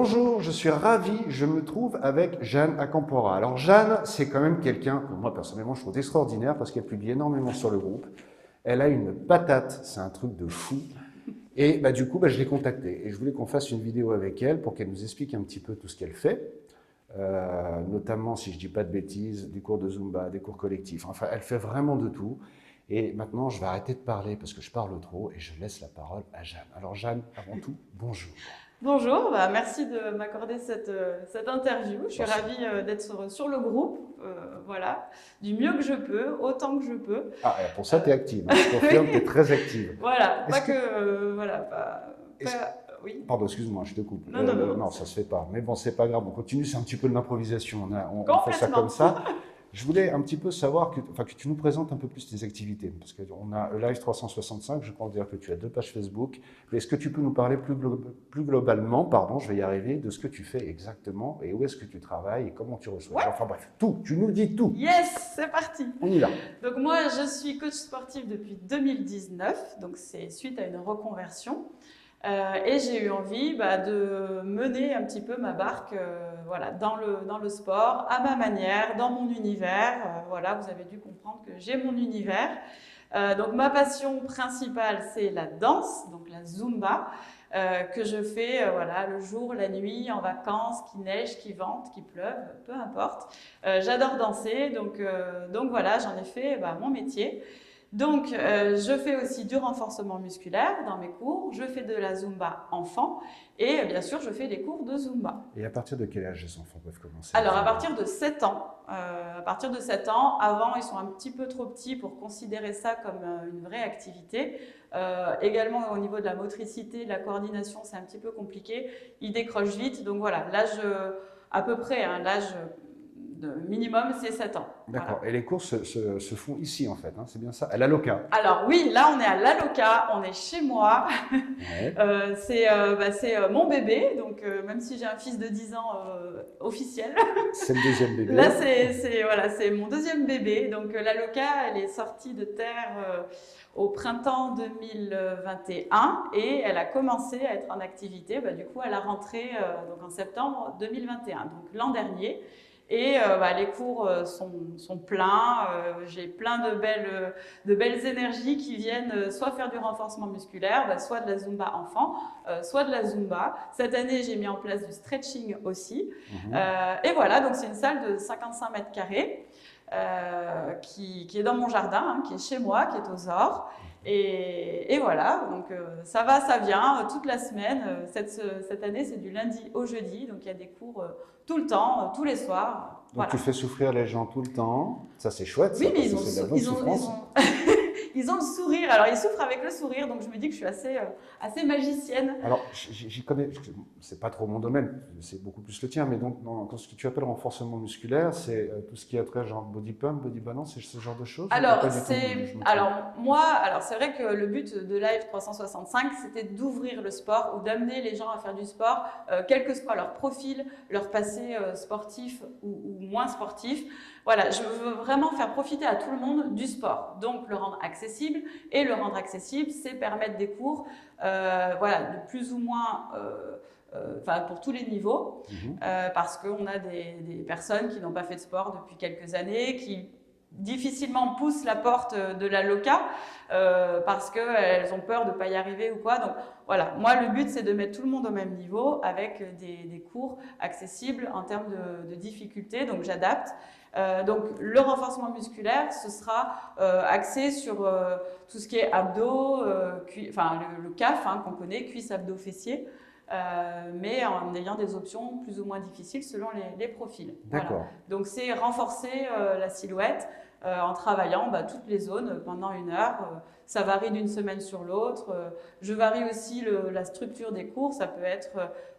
Bonjour, je suis ravi, je me trouve avec Jeanne Acampora. Alors Jeanne, c'est quand même quelqu'un que moi personnellement je trouve extraordinaire parce qu'elle publie énormément sur le groupe. Elle a une patate, c'est un truc de fou. Et du coup, je l'ai contactée et je voulais qu'on fasse une vidéo avec elle pour qu'elle nous explique un petit peu tout ce qu'elle fait. Notamment, si je ne dis pas de bêtises, des cours de Zumba, des cours collectifs. Enfin, elle fait vraiment de tout. Et maintenant, je vais arrêter de parler parce que je parle trop et je laisse la parole à Jeanne. Alors Jeanne, avant tout, bonjour. Bonjour, merci de m'accorder cette interview. Je suis ravie d'être sur le groupe, voilà, du mieux que je peux, autant que je peux. Ah, et pour ça, tu es active, hein. Je confirme, tu es très active. Voilà, oui. Pardon, excuse-moi, je te coupe. Non. Ça se fait pas. Mais bon, c'est pas grave, on continue, c'est un petit peu de l'improvisation. On fait ça Complètement. comme ça. Je voulais un petit peu savoir que tu nous présentes un peu plus tes activités. Parce qu'on a Live 365, je pense dire que tu as 2 pages Facebook. Mais est-ce que tu peux nous parler plus globalement, pardon, je vais y arriver, de ce que tu fais exactement et où est-ce que tu travailles et comment tu reçois. Ouais. Enfin bref, tout, tu nous dis tout. Yes, c'est parti. On y va. Donc moi, je suis coach sportif depuis 2019, donc c'est suite à une reconversion. Et j'ai eu envie de mener un petit peu ma barque dans le sport, à ma manière, dans mon univers. Voilà, vous avez dû comprendre que j'ai mon univers. Donc ma passion principale, c'est la danse, donc la Zumba, que je fais le jour, la nuit, en vacances, qu'il neige, qu'il vente, qu'il pleuve, peu importe. J'adore danser, donc voilà, j'en ai fait mon métier. Donc, je fais aussi du renforcement musculaire dans mes cours, je fais de la Zumba enfant et bien sûr, je fais des cours de Zumba. Et à partir de quel âge les enfants peuvent commencer? Alors, à partir de 7 ans. À partir de 7 ans, avant, ils sont un petit peu trop petits pour considérer ça comme une vraie activité. Également, au niveau de la motricité, de la coordination, c'est un petit peu compliqué. Ils décrochent vite. Donc voilà, l'âge à peu près, l'âge minimum, c'est 7 ans. D'accord. Voilà. Et les cours se font ici, en fait, hein, c'est bien ça? À l'Aloca? Alors oui, là, on est à l'Aloca, on est chez moi. Ouais. C'est mon bébé, donc même si j'ai un fils de 10 ans officiel. C'est le deuxième bébé. Là, c'est mon deuxième bébé. Donc l'Aloca, elle est sortie de terre au printemps 2021 et elle a commencé à être en activité du coup à la rentrée donc en septembre 2021, donc l'an dernier. Et les cours sont pleins, j'ai plein de belles énergies qui viennent soit faire du renforcement musculaire, soit de la Zumba enfant, soit de la Zumba. Cette année, j'ai mis en place du stretching aussi. Et voilà, donc c'est une salle de 55 mètres carrés qui est dans mon jardin, qui est chez moi, qui est aux Ors. Et voilà, donc ça va, ça vient, toute la semaine. Cette année, c'est du lundi au jeudi, donc il y a des cours tout le temps, tous les soirs. Donc tu fais souffrir les gens tout le temps, ça c'est chouette. Oui, ça, mais ils ont le sourire, alors ils souffrent avec le sourire, donc je me dis que je suis assez magicienne. Alors j'y connais, c'est pas trop mon domaine, c'est beaucoup plus le tien, mais donc dans ce que tu appelles renforcement musculaire, c'est tout ce qui est trait genre body pump, body balance, c'est ce genre de choses? Alors c'est vrai que le but de Live 365, c'était d'ouvrir le sport ou d'amener les gens à faire du sport, quel que soit leur profil, leur passé sportif ou moins sportif. Voilà, je veux vraiment faire profiter à tout le monde du sport, donc le rendre accessible. Et le rendre accessible, c'est permettre des cours de plus ou moins, pour tous les niveaux, parce qu'on a des personnes qui n'ont pas fait de sport depuis quelques années, qui difficilement poussent la porte de la Loca parce qu'elles ont peur de ne pas y arriver ou quoi. Donc voilà, moi le but c'est de mettre tout le monde au même niveau avec des cours accessibles en termes de difficulté, donc j'adapte. Donc le renforcement musculaire, ce sera axé sur tout ce qui est abdos, le CAF qu'on connaît, cuisses, abdos, fessiers. Mais en ayant des options plus ou moins difficiles selon les profils. D'accord. Voilà. Donc c'est renforcer la silhouette en travaillant toutes les zones pendant 1 heure. Ça varie d'une semaine sur l'autre. Je varie aussi la structure des cours. Ça peut être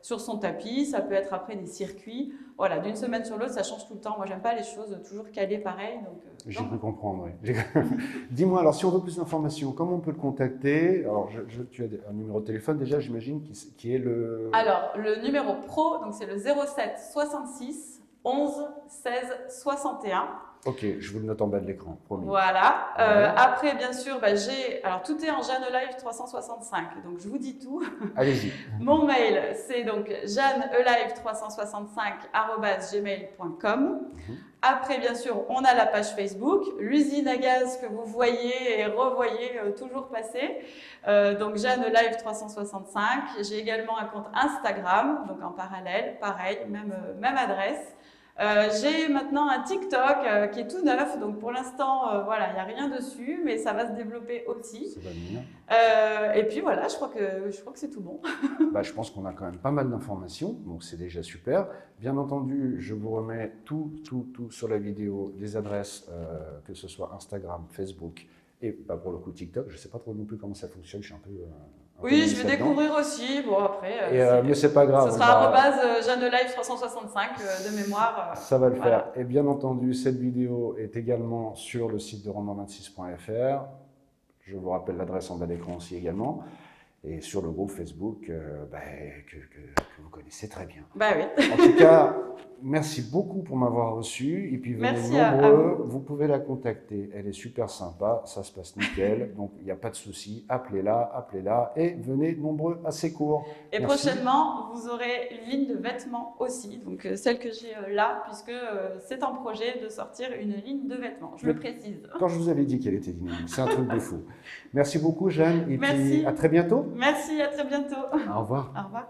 sur son tapis, ça peut être après des circuits. Voilà, d'une semaine sur l'autre, ça change tout le temps. Moi, j'aime pas les choses toujours calées pareil. J'ai cru comprendre, oui. Dis-moi, alors si on veut plus d'informations, comment on peut le contacter? Alors, tu as un numéro de téléphone déjà, j'imagine, qui est le... Alors, le numéro pro, donc c'est le 07 66 11 16 61. Ok, je vous le note en bas de l'écran, promis. Voilà. Ouais. Après, bien sûr, alors tout est en Jeanne Live 365. Donc, je vous dis tout. Allez-y. Mon mail, c'est donc jeannelive365@gmail.com. Après, bien sûr, on a la page Facebook, l'usine à gaz que vous voyez et revoyez toujours passer. Donc, Jeanne Live 365. J'ai également un compte Instagram, donc en parallèle, pareil, même adresse. J'ai maintenant un TikTok qui est tout neuf, donc pour l'instant, voilà, il n'y a rien dessus, mais ça va se développer aussi. Ça va venir. Et puis voilà, je crois que c'est tout bon. Bah, je pense qu'on a quand même pas mal d'informations, donc c'est déjà super. Bien entendu, je vous remets tout sur la vidéo, les adresses, que ce soit Instagram, Facebook et bah, pour le coup TikTok. Je ne sais pas trop non plus comment ça fonctionne, je suis un peu Oui, je novice vais là-dedans. découvrir aussi. Bon, après, Mais c'est pas grave. ce sera @jeannelive365 de mémoire. Ça va le voilà. faire. Et bien entendu, cette vidéo est également sur le site de rendement26.fr. Je vous rappelle l'adresse en bas d'écran aussi également. Et sur le groupe Facebook que vous connaissez très bien. Bah oui. En tout cas, merci beaucoup pour m'avoir reçu. Et puis venez Merci à nombreux, vous pouvez la contacter. Elle est super sympa, ça se passe nickel. Donc il n'y a pas de souci. Appelez-la et venez nombreux à ses cours. Et Merci. prochainement, vous aurez une ligne de vêtements aussi, donc celle que j'ai là, puisque c'est en projet de sortir une ligne de vêtements, je le précise. Quand je vous avais dit qu'elle était dynamique, c'est un truc de fou. Merci beaucoup Jeanne et Merci. puis à très bientôt. Merci, à très bientôt. Au revoir. Au revoir.